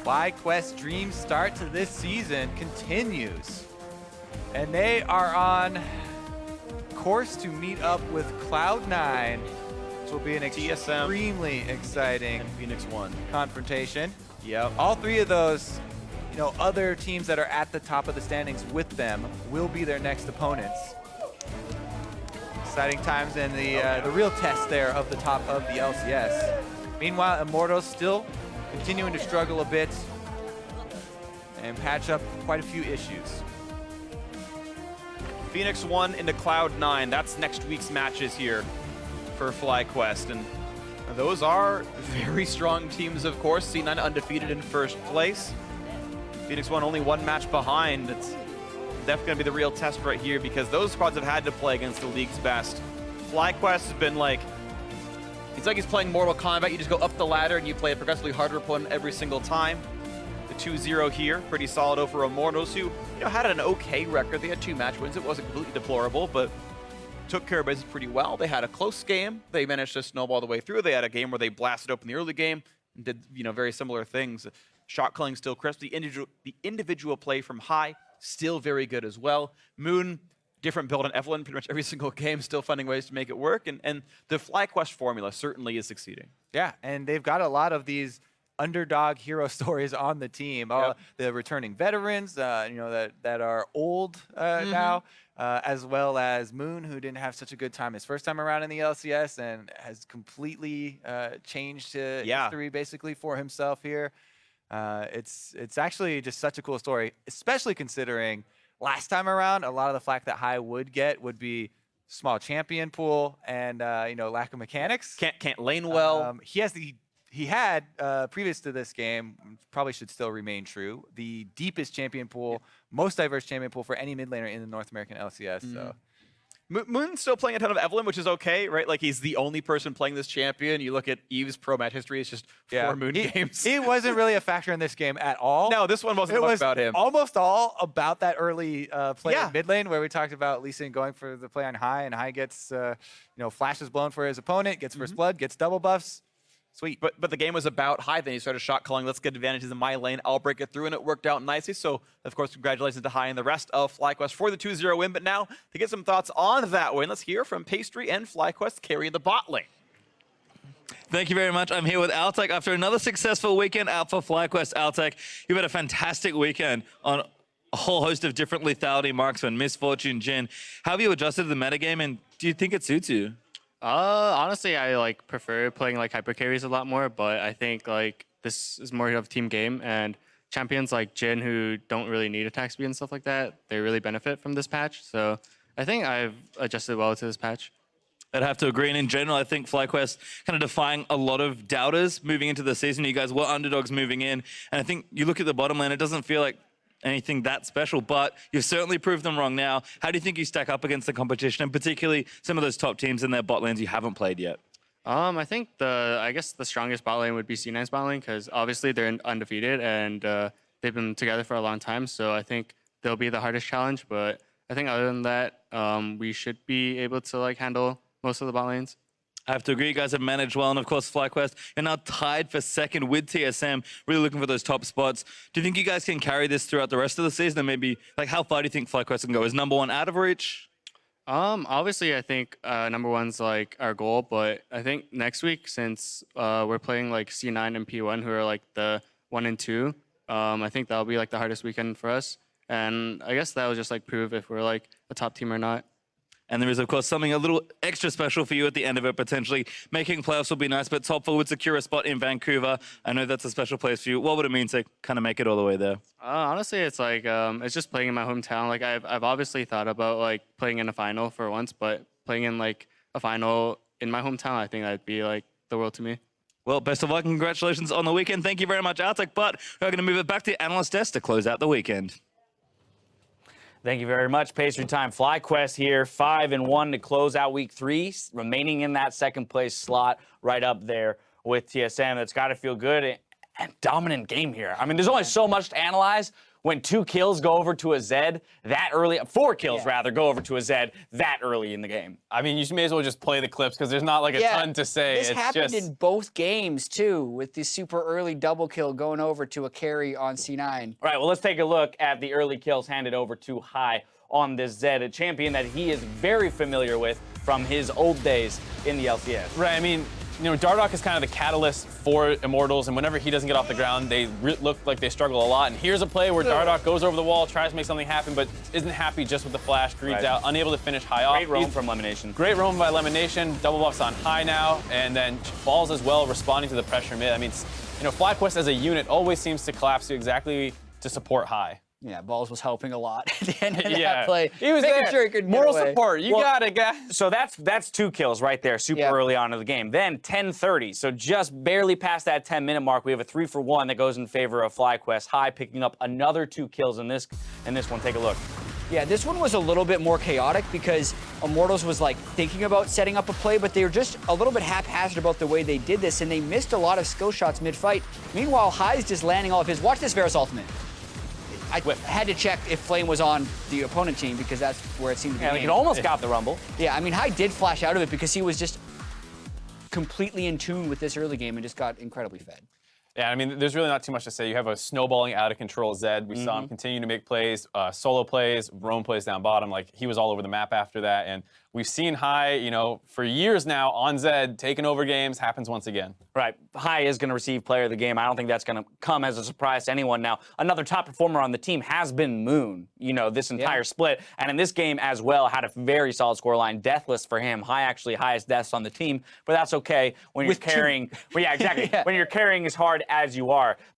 FlyQuest dream start to this season continues. And they are on course to meet up with Cloud9, which will be an extremely exciting and Phoenix 1 confrontation. Yep. All three of those, other teams that are at the top of the standings with them will be their next opponents. Exciting times and the real test there of the top of the LCS. Meanwhile, Immortals still continuing to struggle a bit and patch up quite a few issues. Phoenix 1 into Cloud9. That's next week's matches here for FlyQuest. And those are very strong teams, of course. C9 undefeated in first place. Phoenix 1 only one match behind. It's definitely going to be the real test right here because those squads have had to play against the league's best. FlyQuest has been like, it's like he's playing Mortal Kombat. You just go up the ladder and you play a progressively harder opponent every single time. The 2-0 here, pretty solid over Immortals, who had an okay record. They had 2 match wins. It wasn't completely deplorable, but took care of business pretty well. They had a close game. They managed to snowball the way through. They had a game where they blasted open the early game and did very similar things. Shot calling still crisp. The individual play from High still very good as well. Moon, different build on Evelyn pretty much every single game, still finding ways to make it work. And the FlyQuest formula certainly is succeeding. Yeah, and they've got a lot of these underdog hero stories on the team. Yep. The returning veterans, that are old now, as well as Moon, who didn't have such a good time his first time around in the LCS and has completely changed history basically for himself here. It's actually just such a cool story, especially considering last time around, a lot of the flack that High would get would be small champion pool and lack of mechanics. Can't lane well. He had previous to this game, probably should still remain true, the deepest champion pool, most diverse champion pool for any mid laner in the North American LCS. So Moon's still playing a ton of Evelyn, which is okay, right? Like, he's the only person playing this champion. You look at Eve's pro match history, it's just 4 Moon games. He wasn't really a factor in this game at all. No, this one wasn't much about him. Almost all about that early play in mid lane, where we talked about Lee Sin going for the play on High, and High gets flashes blown for his opponent, gets first blood, gets double buffs. Sweet. But the game was about High. Then he started shot calling. Let's get advantages in my lane. I'll break it through, and it worked out nicely. So, of course, congratulations to High and the rest of FlyQuest for the 2-0 win. But now, to get some thoughts on that win, let's hear from Pastry and FlyQuest carrying the bot lane. Thank you very much. I'm here with ALTEC after another successful weekend out for FlyQuest. ALTEC, you've had a fantastic weekend on a whole host of different lethality marksmen, Misfortune, Jin. How have you adjusted to the metagame, and do you think it suits you? Honestly, I prefer playing hyper carries a lot more, but I think this is more of a team game, and champions like Jin, who don't really need attack speed and stuff like that, they really benefit from this patch. So I think I've adjusted well to this patch. I'd have to agree. And in general, I think FlyQuest kind of defying a lot of doubters moving into the season. You guys were underdogs moving in, and I think you look at the bottom lane, it doesn't feel like anything that special, but you've certainly proved them wrong now. How do you think you stack up against the competition, and particularly some of those top teams in their bot lanes you haven't played yet? I think I guess the strongest bot lane would be C9's bot lane, because obviously they're undefeated and they've been together for a long time. So I think they'll be the hardest challenge. But I think other than that, we should be able to handle most of the bot lanes. I have to agree, you guys have managed well, and of course, FlyQuest, you're now tied for second with TSM, really looking for those top spots. Do you think you guys can carry this throughout the rest of the season, and maybe, how far do you think FlyQuest can go? Is #1 out of reach? Obviously, I think #1's our goal, but I think next week, since we're playing C9 and P1, who are the 1 and 2, I think that'll be the hardest weekend for us, and I guess that'll just prove if we're a top team or not. And there is, of course, something a little extra special for you at the end of it, potentially. Making playoffs will be nice, but top 4 would secure a spot in Vancouver. I know that's a special place for you. What would it mean to kind of make it all the way there? Honestly, it's it's just playing in my hometown. I've obviously thought about playing in a final for once, but playing in a final in my hometown, I think that'd be the world to me. Well, best of luck and congratulations on the weekend. Thank you very much, ALTEC. But we're going to move it back to Analyst Desk to close out the weekend. Thank you very much. Pastry time. FlyQuest here, 5-1 to close out week 3, remaining in that second place slot right up there with TSM. That's got to feel good and dominant game here. I mean, there's only so much to analyze. when 2 kills go over to a Zed that early, 4 kills rather go over to a Zed that early in the game. I mean, you may as well just play the clips because there's not like a ton to say. This it's happened just in both games too, with the super early double kill going over to a carry on C9. All right, well, let's take a look at the early kills handed over to High on this Zed, a champion that he is very familiar with from his old days in the LCS. right. I mean, you know, DARDOCH is kind of the catalyst for Immortals, and whenever he doesn't get off the ground, they look like they struggle a lot. And here's a play where DARDOCH goes over the wall, tries to make something happen, but isn't happy just with the flash, greeds out, unable to finish High off. Great roam from LEMONNATION. Great roam by LEMONNATION, double buffs on High now, and then Balls as well, responding to the pressure mid. I mean, you know, FlyQuest as a unit always seems to collapse to exactly to support High. Yeah, Balls was helping a lot at the end of Yeah. that play. He was making there. sure he couldn't Moral get away. support. You got it, guys. So that's 2 kills right there, super early on in the game. Then 10:30, so just barely past that 10-minute mark, we have a 3-for-1 that goes in favor of FlyQuest. High picking up another 2 kills in this one. Take a look. Yeah, this one was a little bit more chaotic because Immortals was like thinking about setting up a play, but they were just a little bit haphazard about the way they did this, and they missed a lot of skill shots mid-fight. Meanwhile, High's just landing all of his. Watch this Varus ultimate. I had to check if Flame was on the opponent team because that's where it seemed to be. Yeah, like it almost got the rumble. Yeah, I mean, High did flash out of it because he was just completely in tune with this early game and just got incredibly fed. Yeah, I mean, there's really not too much to say. You have a snowballing, out of control Zed. We saw him continue to make plays, solo plays, roam plays down bottom. Like, he was all over the map after that. And we've seen High, you know, for years now on Zed, taking over games, happens once again. Right, High is going to receive player of the game. I don't think that's going to come as a surprise to anyone. Now, another top performer on the team has been Moon, you know, this entire split. And in this game as well, had a very solid scoreline. Deathless for him. High actually highest deaths on the team, but that's okay when you're carrying. Well, yeah, exactly. When you're carrying as hard as you are.